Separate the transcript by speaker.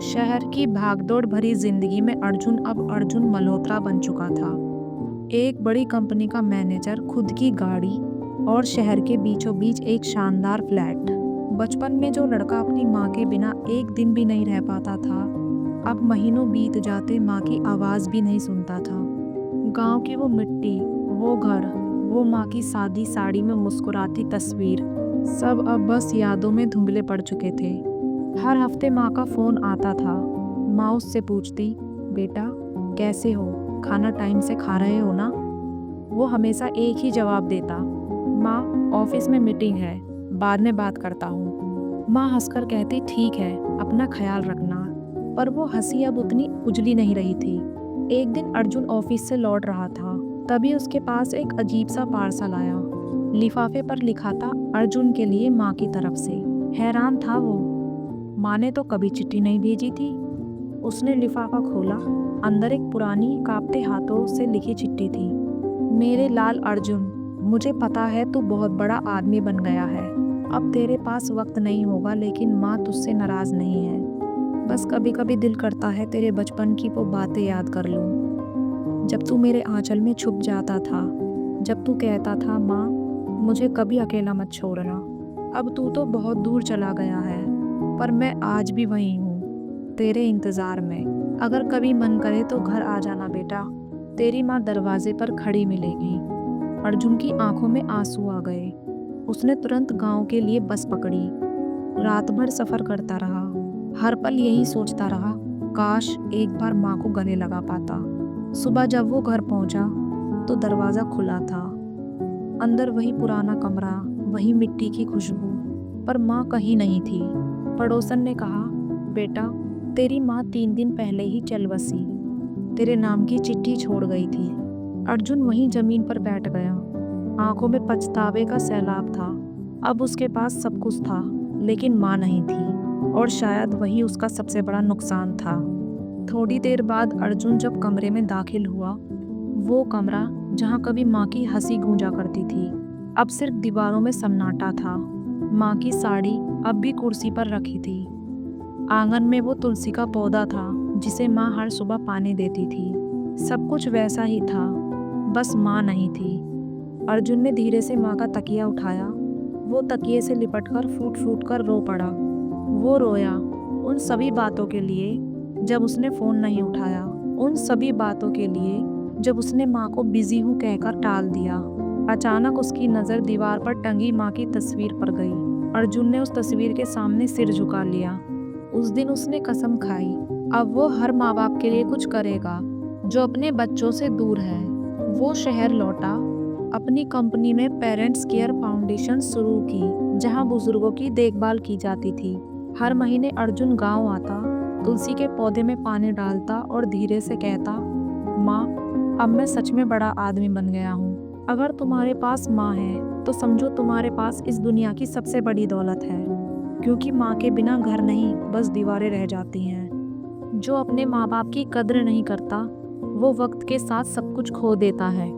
Speaker 1: शहर की भागदौड़ भरी जिंदगी में अर्जुन अब अर्जुन मल्होत्रा बन चुका था। एक बड़ी कंपनी का मैनेजर, खुद की गाड़ी और शहर के बीचों बीच एक शानदार फ्लैट। बचपन में जो लड़का अपनी माँ के बिना एक दिन भी नहीं रह पाता था, अब महीनों बीत जाते माँ की आवाज़ भी नहीं सुनता था। गांव की वो मिट्टी, वो घर, वो माँ की सादी साड़ी में मुस्कुराती तस्वीर, सब अब बस यादों में धुंधले पड़ चुके थे। हर हफ्ते माँ का फ़ोन आता था। माँ उससे पूछती, बेटा कैसे हो, खाना टाइम से खा रहे हो ना। वो हमेशा एक ही जवाब देता, माँ ऑफिस में मीटिंग है, बाद में बात करता हूँ। माँ हंसकर कहती, ठीक है, अपना ख्याल रखना। पर वो हंसी अब उतनी उजली नहीं रही थी। एक दिन अर्जुन ऑफिस से लौट रहा था, तभी उसके पास एक अजीब सा पार्सल आया। लिफाफे पर लिखा था, अर्जुन के लिए माँ की तरफ से। हैरान था वो, माँ ने तो कभी चिट्ठी नहीं भेजी थी। उसने लिफाफा खोला, अंदर एक पुरानी कांपते हाथों से लिखी चिट्ठी थी। मेरे लाल अर्जुन, मुझे पता है तू बहुत बड़ा आदमी बन गया है, अब तेरे पास वक्त नहीं होगा, लेकिन माँ तुझसे नाराज नहीं है। बस कभी कभी दिल करता है तेरे बचपन की वो बातें याद कर लूं, जब तू मेरे आंचल में छुप जाता था, जब तू कहता था माँ मुझे कभी अकेला मत छोड़ना। अब तू तो बहुत दूर चला गया है, पर मैं आज भी वहीं हूँ, तेरे इंतज़ार में। अगर कभी मन करे तो घर आ जाना बेटा, तेरी माँ दरवाजे पर खड़ी मिलेगी। अर्जुन की आंखों में आंसू आ गए। उसने तुरंत गांव के लिए बस पकड़ी। रात भर सफ़र करता रहा, हर पल यही सोचता रहा, काश एक बार माँ को गले लगा पाता। सुबह जब वो घर पहुंचा तो दरवाज़ा खुला था। अंदर वही पुराना कमरा, वही मिट्टी की खुशबू, पर माँ कहीं नहीं थी। पड़ोसन ने कहा, बेटा तेरी माँ 3 दिन पहले ही चल बसी, तेरे नाम की चिट्ठी छोड़ गई थी। अर्जुन वहीं जमीन पर बैठ गया। आंखों में पछतावे का सैलाब था। अब उसके पास सब कुछ था, लेकिन माँ नहीं थी, और शायद वही उसका सबसे बड़ा नुकसान था। थोड़ी देर बाद अर्जुन जब कमरे में दाखिल हुआ, वो कमरा जहाँ कभी माँ की हंसी गूंजा करती थी, अब सिर्फ दीवारों में सन्नाटा था। माँ की साड़ी अब भी कुर्सी पर रखी थी। आंगन में वो तुलसी का पौधा था जिसे माँ हर सुबह पानी देती थी। सब कुछ वैसा ही था, बस माँ नहीं थी। अर्जुन ने धीरे से माँ का तकिया उठाया। वो तकिए से लिपटकर फूट फूट कर रो पड़ा। वो रोया उन सभी बातों के लिए जब उसने फ़ोन नहीं उठाया, उन सभी बातों के लिए जब उसने माँ को बिजी हूँ कहकर टाल दिया। अचानक उसकी नज़र दीवार पर टंगी माँ की तस्वीर पर गई। अर्जुन ने उस तस्वीर के सामने सिर झुका लिया। उस दिन उसने कसम खाई, अब वो हर माँ बाप के लिए कुछ करेगा जो अपने बच्चों से दूर है। वो शहर लौटा, अपनी कंपनी में पेरेंट्स केयर फाउंडेशन शुरू की, जहाँ बुजुर्गों की देखभाल की जाती थी। हर महीने अर्जुन गांव आता, तुलसी के पौधे में पानी डालता और धीरे से कहता, माँ अब मैं सच में बड़ा आदमी बन गया हूँ। अगर तुम्हारे पास माँ है तो समझो तुम्हारे पास इस दुनिया की सबसे बड़ी दौलत है, क्योंकि माँ के बिना घर नहीं, बस दीवारें रह जाती हैं। जो अपने माँ बाप की कद्र नहीं करता, वो वक्त के साथ सब कुछ खो देता है।